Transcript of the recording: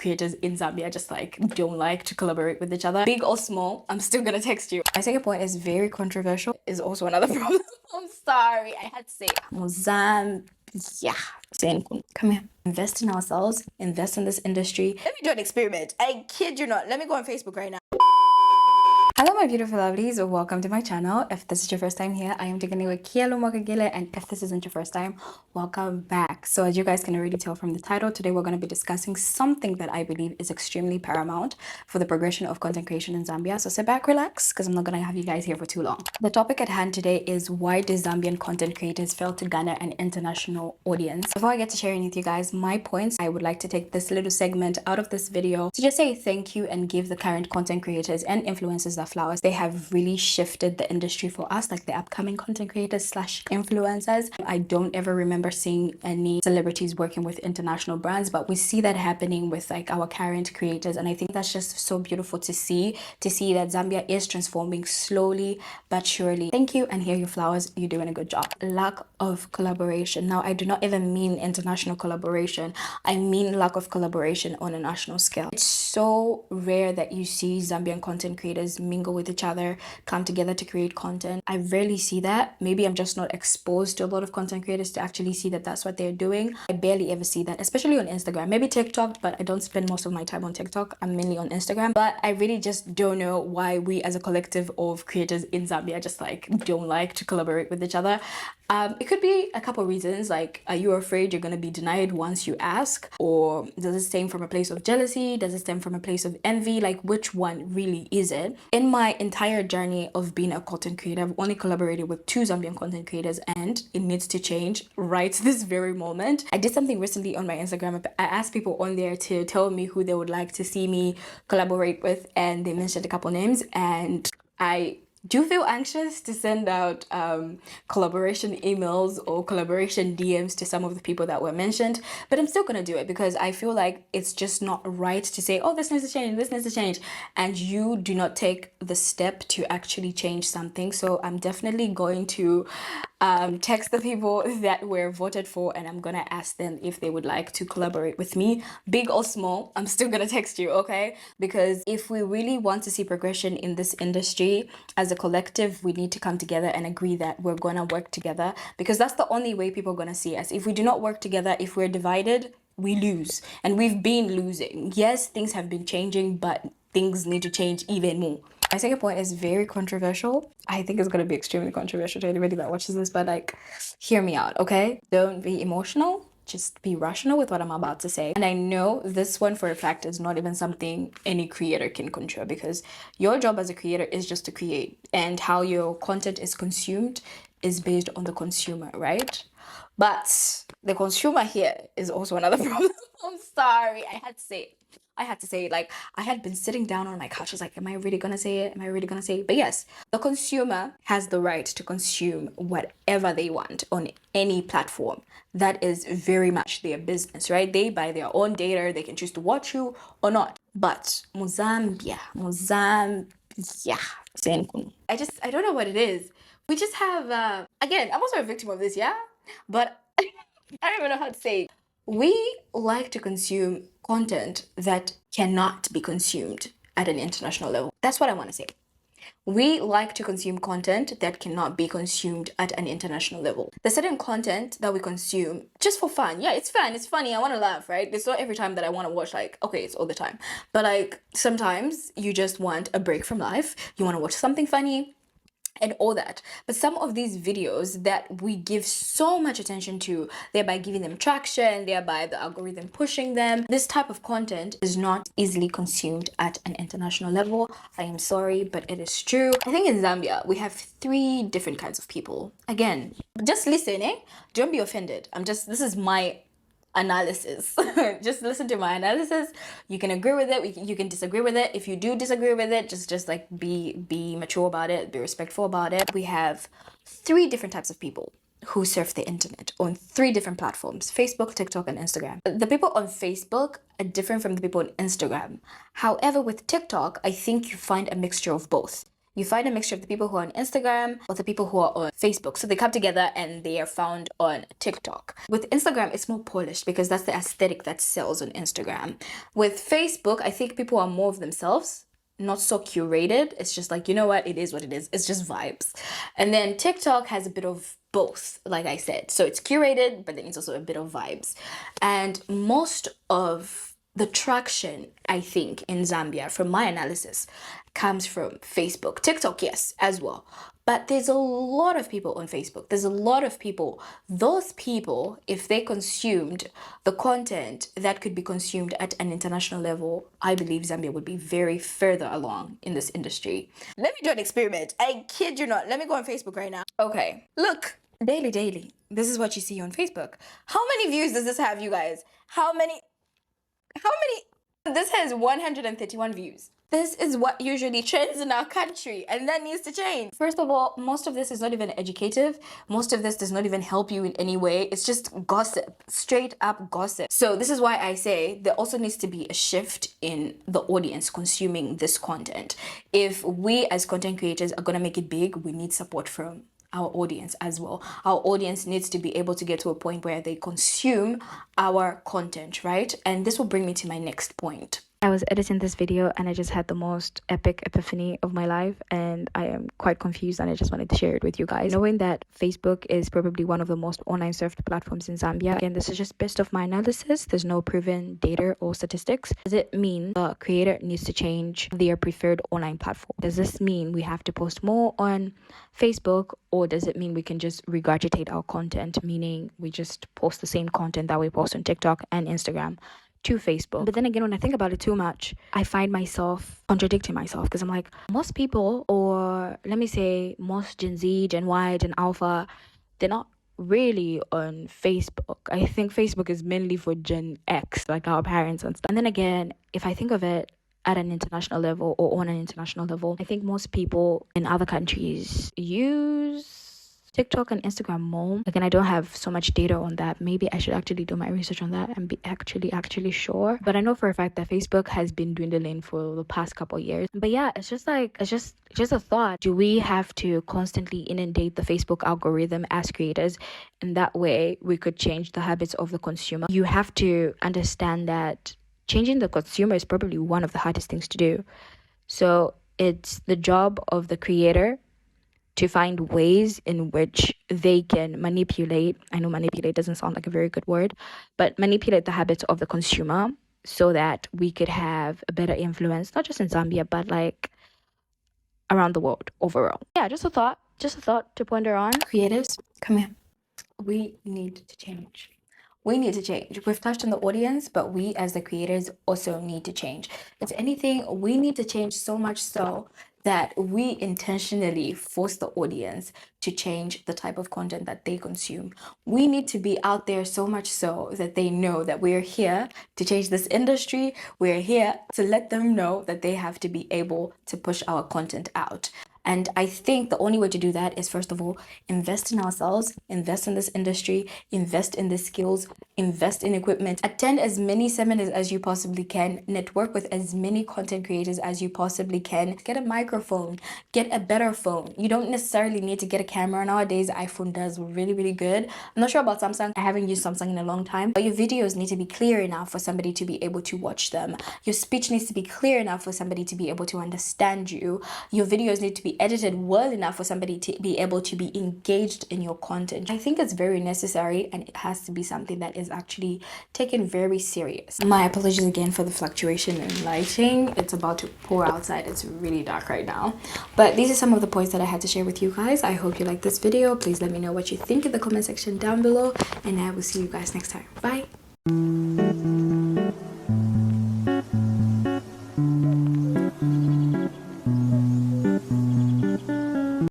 creators in Zambia just like don't like to collaborate with each other. Big or small, I'm still gonna text you. My second point is very controversial, is also another problem. I'm sorry, I had to say it. Zambia. Come here. Invest in ourselves, invest in this industry. Let me do an experiment. I kid you not. Let me go on Facebook right now. Hello my beautiful lovelies, welcome to my channel. If this is your first time here, I am Tiganiwa Kielo Mokagile, and if this isn't your first time, welcome back. So as you guys can already tell from the title, today we're going to be discussing something that I believe is extremely paramount for the progression of content creation in Zambia. So sit back, relax, because I'm not going to have you guys here for too long. The topic at hand today is why do Zambian content creators fail to garner an international audience? Before I get to sharing with you guys my points, I would like to take this little segment out of this video to just say thank you and give the current content creators and influencers that flowers. They have really shifted the industry for us, like the upcoming content creators slash influencers. I don't ever remember seeing any celebrities working with international brands, but we see that happening with like our current creators, and I think that's just so beautiful to see that Zambia is transforming slowly but surely. Thank you, and here are your flowers. You're doing a good job. Lack of collaboration. Now I do not even mean international collaboration, I mean lack of collaboration on a national scale. It's so rare that you see Zambian content creators mingle with each other, come together to create content. I rarely see that. Maybe I'm just not exposed to a lot of content creators to actually see that that's what they're doing. I barely ever see that, especially on Instagram. Maybe TikTok, but I don't spend most of my time on TikTok. I'm mainly on Instagram. But I really just don't know why we as a collective of creators in Zambia just like don't like to collaborate with each other. It could be a couple reasons, like are you afraid you're gonna be denied once you ask, or does it stem from a place of jealousy? Does it stem from a place of envy? Like which one really is it? In my entire journey of being a content creator, I've only collaborated with 2 Zambian content creators, and it needs to change right this very moment. I did something recently on my Instagram. I asked people on there to tell me who they would like to see me collaborate with, and they mentioned a couple names, and I do feel anxious to send out collaboration emails or collaboration DMs to some of the people that were mentioned, but I'm still gonna do it because I feel like it's just not right to say, oh, this needs to change, this needs to change, and you do not take the step to actually change something. So I'm definitely going to text the people that were voted for, and I'm gonna ask them if they would like to collaborate with me, big or small. I'm still gonna text you, okay? Because if we really want to see progression in this industry as a collective, we need to come together and agree that we're gonna work together, because that's the only way people are gonna see us. If we do not work together, if we're divided, we lose, and we've been losing. Yes, things have been changing, but things need to change even more. My second point is very controversial. I think it's going to be extremely controversial to anybody that watches this, but like, hear me out, okay? Don't be emotional. Just be rational with what I'm about to say. And I know this one for a fact is not even something any creator can control, because your job as a creator is just to create, and how your content is consumed is based on the consumer, right? But the consumer here is also another problem. I'm sorry, I had to say it. Like, I had been sitting down on my couch. I was like, am I really gonna say it? Am I really gonna say it? But yes, the consumer has the right to consume whatever they want on any platform. That is very much their business, right? They buy their own data. They can choose to watch you or not. But Zambia. I don't know what it is. We just have, again, I'm also a victim of this, yeah? But I don't even know how to say it. We like to consume content that cannot be consumed at an international level. That's what I want to say. We like to consume content that cannot be consumed at an international level. There's certain content that we consume just for fun. Yeah, it's fun, it's funny, I want to laugh, right? It's not every time that I want to watch, like, okay, it's all the time. But like, sometimes you just want a break from life. You want to watch something funny and all that. But some of these videos that we give so much attention to, thereby giving them traction, thereby the algorithm pushing them, this type of content is not easily consumed at an international level. I am sorry, but it is true. I think in Zambia, we have 3 different kinds of people. Again, just listen, eh? Don't be offended. This is my analysis. Just listen to my analysis. You can agree with it, you can disagree with it. If you do disagree with it, just like be mature about it, be respectful about it. We have 3 different types of people who surf the internet on 3 different platforms: Facebook, TikTok, and Instagram. The people on Facebook are different from the people on Instagram. However, with TikTok, I think you find a mixture of both. You find a mixture of the people who are on Instagram or the people who are on Facebook. So they come together and they are found on TikTok. With Instagram, it's more polished because that's the aesthetic that sells on Instagram. With Facebook, I think people are more of themselves, not so curated. It's just like, you know what, it is what it is. It's just vibes. And then TikTok has a bit of both, like I said. So it's curated, but then it's also a bit of vibes. And most of the traction, I think, in Zambia, from my analysis, comes from Facebook. TikTok, yes, as well. But there's a lot of people on Facebook. There's a lot of people. Those people, if they consumed the content that could be consumed at an international level, I believe Zambia would be very further along in this industry. Let me do an experiment. I kid you not. Let me go on Facebook right now. Okay, look. Daily. This is what you see on Facebook. How many views does this have, you guys? How many? This has 131 views. This is what usually trends in our country, and that needs to change. First of all, most of this is not even educative. Most of this does not even help you in any way. It's just gossip, straight up gossip. So this is why I say there also needs to be a shift in the audience consuming this content. If we as content creators are gonna make it big, we need support from our audience as well. Our audience needs to be able to get to a point where they consume our content, right? And this will bring me to my next point. I was editing this video and I just had the most epic epiphany of my life, and I am quite confused, and I just wanted to share it with you guys. Knowing that Facebook is probably one of the most online surfed platforms in Zambia, again, this is just based off my analysis. There's no proven data or statistics. Does it mean the creator needs to change their preferred online platform? Does this mean we have to post more on Facebook, or does it mean we can just regurgitate our content, meaning we just post the same content that we post on TikTok and Instagram to Facebook? But then again, when I think about it too much, I find myself contradicting myself, because I'm like, most people, or let me say most Gen Z, Gen Y, Gen Alpha, they're not really on Facebook. I think Facebook is mainly for Gen X, like our parents and stuff. And then again, if I think of it at an international level or on an international level, I think most people in other countries use TikTok and Instagram more. Again, I don't have so much data on that. Maybe I should actually do my research on that and be actually sure. But I know for a fact that Facebook has been dwindling for the past couple of years. But yeah, it's just a thought. Do we have to constantly inundate the Facebook algorithm as creators? And that way we could change the habits of the consumer. You have to understand that changing the consumer is probably one of the hardest things to do. So it's the job of the creator to find ways in which they can manipulate. I know manipulate doesn't sound like a very good word, but manipulate the habits of the consumer so that we could have a better influence, not just in Zambia, but like around the world overall. Yeah, just a thought to ponder on. Creatives, come here. We need to change. We've touched on the audience, but we as the creators also need to change. If anything, we need to change so much so that we intentionally force the audience to change the type of content that they consume. We need to be out there so much so that they know that we're here to change this industry. We're here to let them know that they have to be able to push our content out. And I think the only way to do that is, first of all, invest in ourselves, invest in this industry, invest in the skills, invest in equipment, attend as many seminars as you possibly can, network with as many content creators as you possibly can, get a microphone, get a better phone. You don't necessarily need to get a camera. Nowadays, iPhone does really good. I'm not sure about Samsung. I haven't used Samsung in a long time, but your videos need to be clear enough for somebody to be able to watch them. Your speech needs to be clear enough for somebody to be able to understand you. Your videos need to be edited well enough for somebody to be able to be engaged in your content. I think it's very necessary, and it has to be something that is actually taken very serious. My apologies again for the fluctuation in lighting. It's about to pour outside. It's really dark right now. But these are some of the points that I had to share with you guys. I hope you like this video. Please let me know what you think in the comment section down below, and I will see you guys next time. Bye.